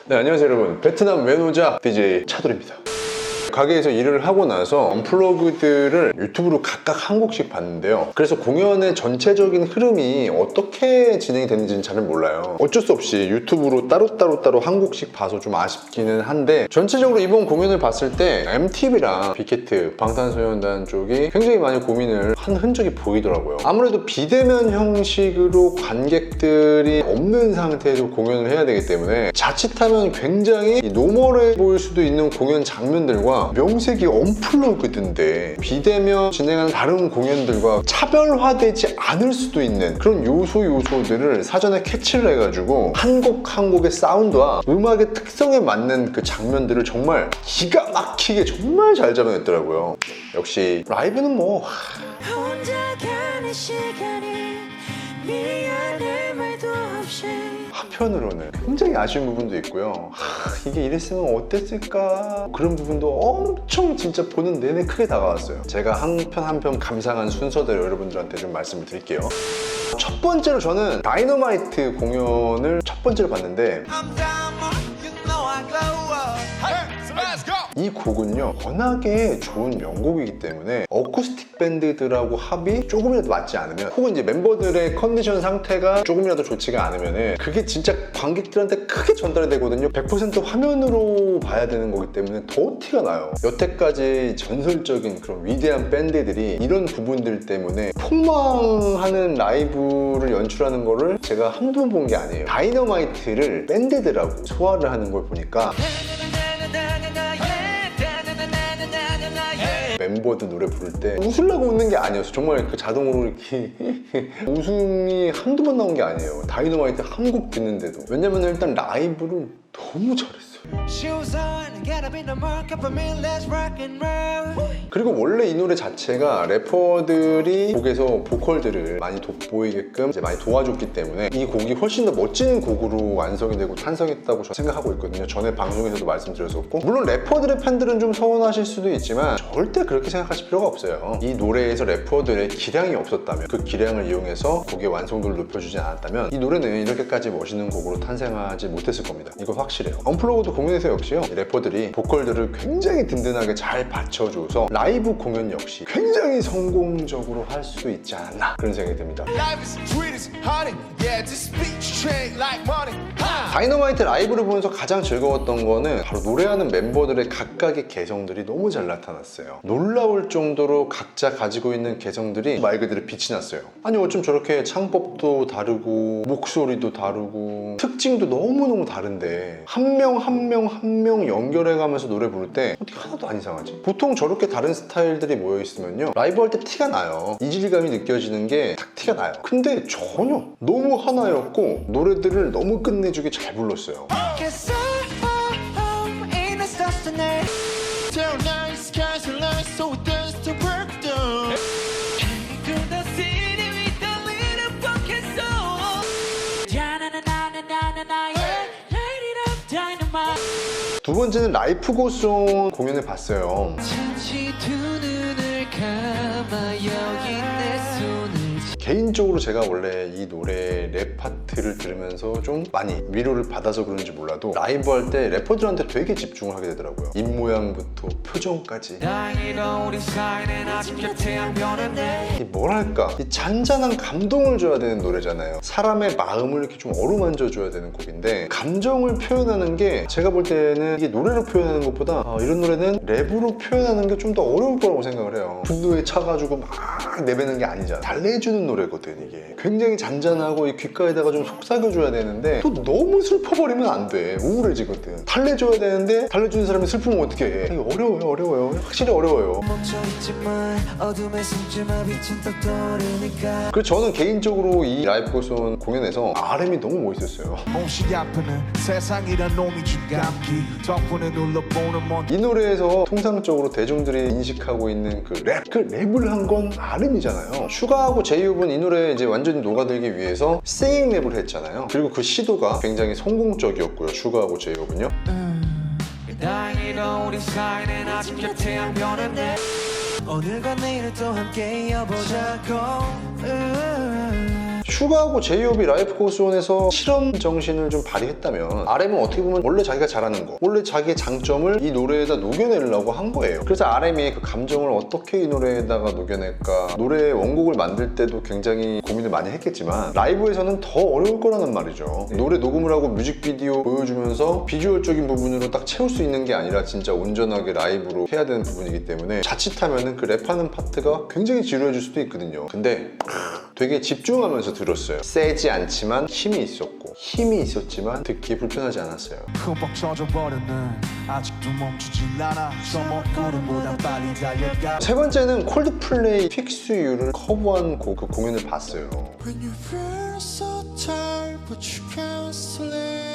네, 안녕하세요 여러분. 베트남 외노자 DJ 차돌입니다. 가게에서 일을 하고 나서 언플러그드를 유튜브로 각각 한 곡씩 봤는데요. 그래서 공연의 전체적인 흐름이 어떻게 진행이 되는지는 잘 몰라요. 어쩔 수 없이 유튜브로 따로 한 곡씩 봐서 좀 아쉽기는 한데, 전체적으로 이번 공연을 봤을 때 MTV랑 빅히트, 방탄소년단 쪽이 굉장히 많이 고민을 한 흔적이 보이더라고요. 아무래도 비대면 형식으로 관객들이 없는 상태에서 공연을 해야 되기 때문에 자칫하면 굉장히 노멀해 보일 수도 있는 공연 장면들과 명색이 언플러그드인데 비대면 진행하는 다른 공연들과 차별화되지 않을 수도 있는 그런 요소들을 사전에 캐치를 해가지고 한 곡 한 곡의 사운드와 음악의 특성에 맞는 그 장면들을 정말 기가 막히게 정말 잘 잡아냈더라고요. 역시 라이브는 뭐 혼자 가는 시간이 미안해 말도 없이. 한편으로는 굉장히 아쉬운 부분도 있고요. 이게 이랬으면 어땠을까, 그런 부분도 엄청 진짜 보는 내내 크게 다가왔어요. 제가 한 편 한 편 감상한 순서대로 여러분들한테 좀 말씀을 드릴게요. 첫 번째로 저는 다이너마이트 공연을 첫 번째로 봤는데, 이 곡은요 워낙에 좋은 명곡이기 때문에 어쿠스틱 밴드들하고 합이 조금이라도 맞지 않으면, 혹은 이제 멤버들의 컨디션 상태가 조금이라도 좋지가 않으면 그게 진짜 관객들한테 크게 전달이 되거든요. 100% 화면으로 봐야 되는 거기 때문에 더 티가 나요. 여태까지 전설적인 그런 위대한 밴드들이 이런 부분들 때문에 폭망하는 라이브를 연출하는 거를 제가 한두 번 본 게 아니에요. 다이너마이트를 밴드들하고 소화를 하는 걸 보니까 멤버들 노래 부를 때 웃으려고 웃는 게 아니었어. 정말 그 자동으로 이렇게 웃음이 한두 번 나온 게 아니에요. 다이너마이트 한 곡 듣는데도. 왜냐면 일단 라이브를 너무 잘했어요. 그리고 원래 이 노래 자체가 래퍼들이 곡에서 보컬들을 많이 돋보이게끔 이제 많이 도와줬기 때문에 이 곡이 훨씬 더 멋진 곡으로 완성이 되고 탄생했다고 저는 생각하고 있거든요. 전에 방송에서도 말씀드렸었고, 물론 래퍼들의 팬들은 좀 서운하실 수도 있지만 절대 그렇게 생각하실 필요가 없어요. 이 노래에서 래퍼들의 기량이 없었다면, 그 기량을 이용해서 곡의 완성도를 높여주지 않았다면 이 노래는 이렇게까지 멋있는 곡으로 탄생하지 못했을 겁니다. 이거 확실해요. 언플러그드 공연에서 역시요, 래퍼들이 보컬들을 굉장히 든든하게 잘 받쳐줘서 라이브 공연 역시 굉장히 성공적으로 할 수 있지 않았나, 그런 생각이 듭니다. 다이너마이트 라이브를 보면서 가장 즐거웠던 거는 바로 노래하는 멤버들의 각각의 개성들이 너무 잘 나타났어요. 놀라울 정도로 각자 가지고 있는 개성들이 말 그대로 빛이 났어요. 아니 어쩜 저렇게 창법도 다르고 목소리도 다르고 특징도 너무너무 다른데 한 명 한 명 연결해가면서 노래 부를 때 어떻게 하나도 안 이상하지? 보통 저렇게 다른 스타일들이 모여있으면요 라이브 할 때 티가 나요. 이질감이 느껴지는 게 딱 티가 나요. 근데 전혀 너무 하나였고 노래들을 너무 끝내주게 잘 불렀어요. 두 번째는 라이프 고송 공연을 봤어요. 개인적으로 제가 원래 이 노래 랩 파트를 들으면서 좀 많이 위로를 받아서 그런지 몰라도 라이브 할 때 래퍼들한테 되게 집중을 하게 되더라고요. 입모양부터 표정까지. 이 뭐랄까, 이 잔잔한 감동을 줘야 되는 노래잖아요. 사람의 마음을 이렇게 좀 어루만져 줘야 되는 곡인데 감정을 표현하는 게 제가 볼 때는 이게 노래로 표현하는 것보다 이런 노래는 랩으로 표현하는 게 좀 더 어려울 거라고 생각을 해요. 분노에 차가지고 막 내뱉는 게 아니잖아. 달래주는 노래거든. 이게 굉장히 잔잔하고 이 귓가에다가 좀 속삭여줘야 되는데 또 너무 슬퍼버리면 안 돼. 우울해지거든. 달래줘야 되는데 달래주는 사람이 슬프면 어떡해. 이게 어려워요. 확실히 어려워요. 그래서 저는 개인적으로 이 라이브 고송 공연에서 RM이 너무 멋있었어요. 이 노래에서 통상적으로 대중들이 인식하고 있는 그 랩을 한 건 RM이잖아요. 슈가하고 제이홉은 이 노래에 이제 완전히 녹아들기 위해서 세잉 랩을 했잖아요. 그리고 그 시도가 굉장히 성공적이었고요. 슈가하고 제이홉은요. 오늘과 내일을 또 함께 이어보자고. 슈가하고 제이홉이 라이프 고스 온에서 실험 정신을 좀 발휘했다면 RM은 어떻게 보면 원래 자기가 잘하는 거, 원래 자기의 장점을 이 노래에다 녹여내려고 한 거예요. 그래서 RM이 그 감정을 어떻게 이 노래에다가 녹여낼까, 노래 원곡을 만들 때도 굉장히 고민을 많이 했겠지만 라이브에서는 더 어려울 거라는 말이죠. 노래 녹음을 하고 뮤직비디오 보여주면서 비주얼적인 부분으로 딱 채울 수 있는 게 아니라 진짜 온전하게 라이브로 해야 되는 부분이기 때문에 자칫하면은 그 랩하는 파트가 굉장히 지루해질 수도 있거든요. 근데 되게 집중하면서 들었어요. 세지 않지만 힘이 있었고, 힘이 있었지만 듣기 불편하지 않았어요. 흠뻑 젖어버렸는 아직도 멈추질 않아 저 먹구름보다 빨리 달려가. 세 번째는 콜드플레이 Fix You를 커버한 곡, 그 공연을 봤어요. When you feel so tired but you can't sleep.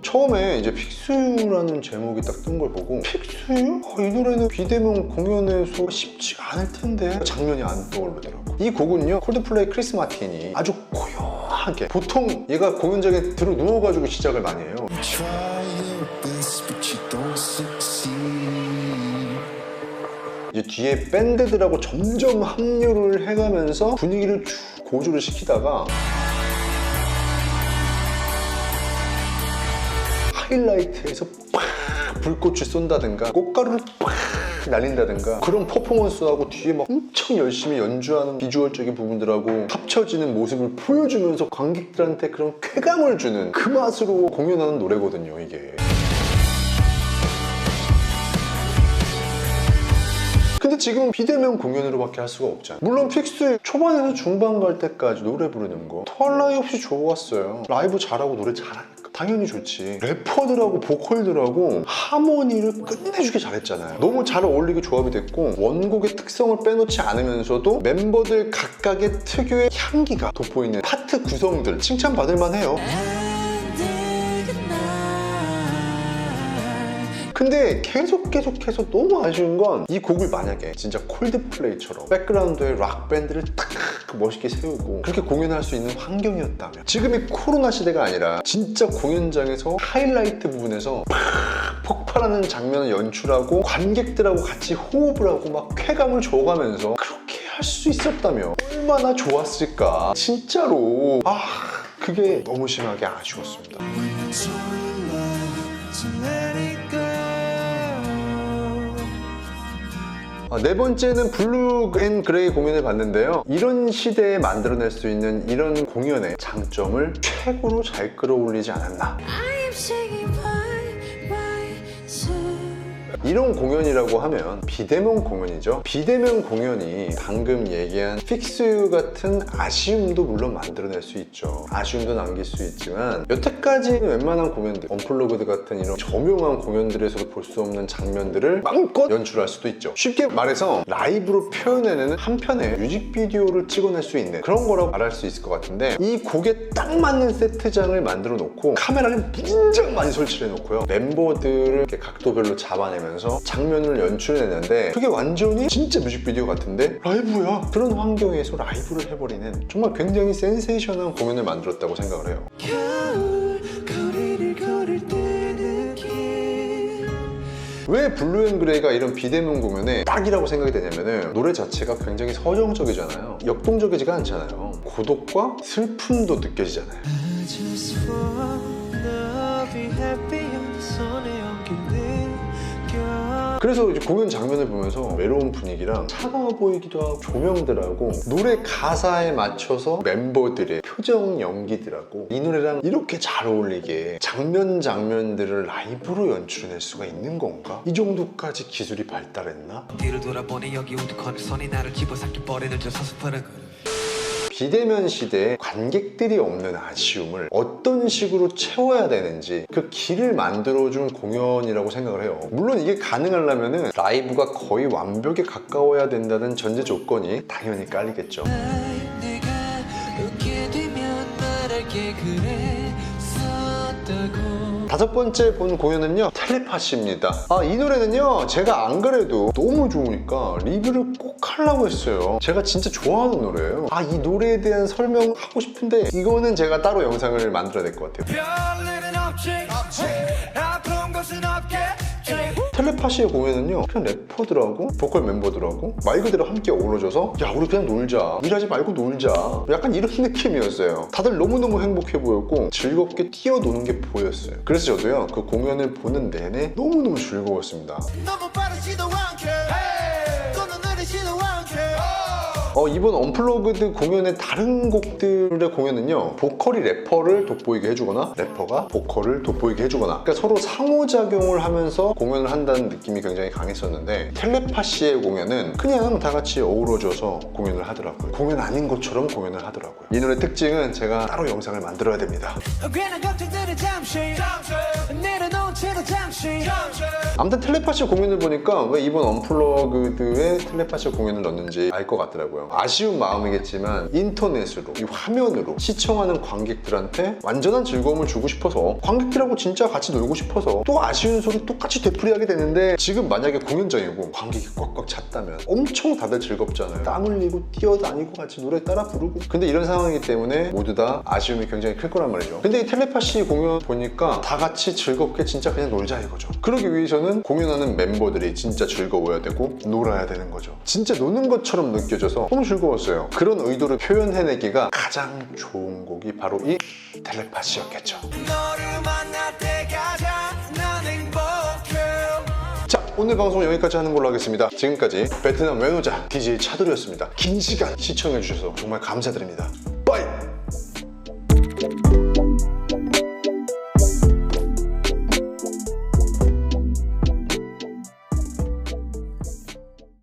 처음에 이제 Fix You라는 제목이 딱 뜬 걸 보고 Fix You? 이 노래는 비대면 공연에서 쉽지가 않을 텐데 장면이 안 떠오르더라고. 이 곡은요, 콜드플레이 크리스 마틴이 아주 고요하게, 보통 얘가 공연장에 들어 누워가지고 시작을 많이 해요. You try your best but you don't succeed. 이제 뒤에 밴드들하고 점점 합류를 해가면서 분위기를 쭉 고조를 시키다가 하이라이트에서 팍 불꽃을 쏜다든가 꽃가루를 팍 날린다든가 그런 퍼포먼스하고 뒤에 막 엄청 열심히 연주하는 비주얼적인 부분들하고 합쳐지는 모습을 보여주면서 관객들한테 그런 쾌감을 주는 그 맛으로 공연하는 노래거든요, 이게. 근데 지금 비대면 공연으로밖에 할 수가 없잖아. 물론 픽스 초반에서 중반 갈 때까지 노래 부르는 거 더할 나위 없이 좋았어요. 라이브 잘하고 노래 잘하니까 당연히 좋지. 래퍼들하고 보컬들하고 하모니를 끝내주게 잘했잖아요. 너무 잘 어울리게 조합이 됐고 원곡의 특성을 빼놓지 않으면서도 멤버들 각각의 특유의 향기가 돋보이는 파트 구성들 칭찬받을 만해요. 근데 계속해서 너무 아쉬운 건 이 곡을 만약에 진짜 콜드플레이처럼 백그라운드에 락 밴드를 딱 멋있게 세우고 그렇게 공연할 수 있는 환경이었다면, 지금이 코로나 시대가 아니라 진짜 공연장에서 하이라이트 부분에서 팍 폭발하는 장면을 연출하고 관객들하고 같이 호흡을 하고 막 쾌감을 줘가면서 그렇게 할 수 있었다면 얼마나 좋았을까. 진짜로 그게 너무 심하게 아쉬웠습니다. 네 번째는 블루 앤 그레이 공연을 봤는데요. 이런 시대에 만들어낼 수 있는 이런 공연의 장점을 최고로 잘 끌어올리지 않았나. I am singing by myself. 이런 공연이라고 하면 비대면 공연이죠. 비대면 공연이 방금 얘기한 Fix You 같은 아쉬움도 물론 만들어낼 수 있죠. 아쉬움도 남길 수 있지만 여태까지 웬만한 공연들, 언플러그드 같은 이런 저명한 공연들에서도 볼 수 없는 장면들을 마음껏 연출할 수도 있죠. 쉽게 말해서 라이브로 표현해내는 한 편의 뮤직비디오를 찍어낼 수 있는 그런 거라고 말할 수 있을 것 같은데, 이 곡에 딱 맞는 세트장을 만들어 놓고 카메라를 무진장 많이 설치해 놓고요, 멤버들을 이렇게 각도별로 잡아내면서 장면을 연출해내는데 그게 완전히 진짜 뮤직비디오 같은데 라이브야. 그런 환경에서 라이브를 해버리는 정말 굉장히 센세이션한 공연을 만들었다고 생각을 해요. 겨울 거리를 걸을 때 느낀 왜 블루 앤 그레이가 이런 비대면 공연에 딱이라고 생각이 되냐면은 노래 자체가 굉장히 서정적이잖아요. 역동적이지가 않잖아요. 고독과 슬픔도 느껴지잖아요. I just wanna be happy on the 손에 엉킨 느껴. 그래서 이제 공연 장면을 보면서 외로운 분위기랑 차가워 보이기도 하고 조명들하고 노래 가사에 맞춰서 멤버들의 표정 연기들하고 이 노래랑 이렇게 잘 어울리게 장면들을 라이브로 연출해낼 수가 있는 건가? 이 정도까지 기술이 발달했나? 뒤를 돌아보니 여기 우두커는 손이 나를 집어삼킨 버리는 저 서슴푸른 비대면 시대에 관객들이 없는 아쉬움을 어떤 식으로 채워야 되는지 그 길을 만들어준 공연이라고 생각을 해요. 물론 이게 가능하려면 라이브가 거의 완벽에 가까워야 된다는 전제 조건이 당연히 깔리겠죠. 내가 웃게 되면 말할게 그랬었다고. 다섯 번째 본 공연은요, 텔레파시입니다. 이 노래는요, 제가 안 그래도 너무 좋으니까 리뷰를 꼭 하려고 했어요. 제가 진짜 좋아하는 노래예요. 이 노래에 대한 설명하고 싶은데 이거는 제가 따로 영상을 만들어야 될 것 같아요. 별일은 없지 아픈 것은 없겠지 텔레파시의 공연은요 그냥 래퍼들하고 보컬 멤버들하고 말 그대로 함께 어우러져서 야 우리 그냥 놀자, 일하지 말고 놀자, 약간 이런 느낌이었어요. 다들 너무너무 행복해 보였고 즐겁게 뛰어노는 게 보였어요. 그래서 저도요 그 공연을 보는 내내 너무너무 즐거웠습니다. 너무 빠르지도 않게 또는 느리지도 않게 이번 언플러그드 공연의 다른 곡들의 공연은요 보컬이 래퍼를 돋보이게 해주거나 래퍼가 보컬을 돋보이게 해주거나 그러니까 서로 상호작용을 하면서 공연을 한다는 느낌이 굉장히 강했었는데 텔레파시의 공연은 그냥 다 같이 어우러져서 공연을 하더라고요. 공연 아닌 것처럼 공연을 하더라고요. 이 노래 특징은 제가 따로 영상을 만들어야 됩니다. 괜한 걱정들을 잠시 내려놓은 채로 잠시 아무튼 텔레파시 공연을 보니까 왜 이번 언플러그드에 텔레파시 공연을 넣는지 알 것 같더라고요. 아쉬운 마음이겠지만 인터넷으로 이 화면으로 시청하는 관객들한테 완전한 즐거움을 주고 싶어서 관객들하고 진짜 같이 놀고 싶어서 또 아쉬운 소리 똑같이 되풀이하게 되는데 지금 만약에 공연장이고 관객이 꽉꽉 찼다면 엄청 다들 즐겁잖아요. 땀 흘리고 뛰어다니고 같이 노래 따라 부르고 근데 이런 상황이기 때문에 모두 다 아쉬움이 굉장히 클 거란 말이죠. 근데 이 텔레파시 공연 보니까 다 같이 즐겁게 진짜 그냥 놀자 이거죠. 그러기 위해서는 공연하는 멤버들이 진짜 즐거워야 되고 놀아야 되는 거죠. 진짜 노는 것처럼 느껴져서 너무 즐거웠어요. 그런 의도를 표현해내기가 가장 좋은 곡이 바로 이 텔레파시였겠죠. 너를 만날 때까지 난 행복해 자, 오늘 방송 여기까지 하는 걸로 하겠습니다. 지금까지 베트남 외노자 DJ 차돌이었습니다. 긴 시간 시청해주셔서 정말 감사드립니다. 빠이!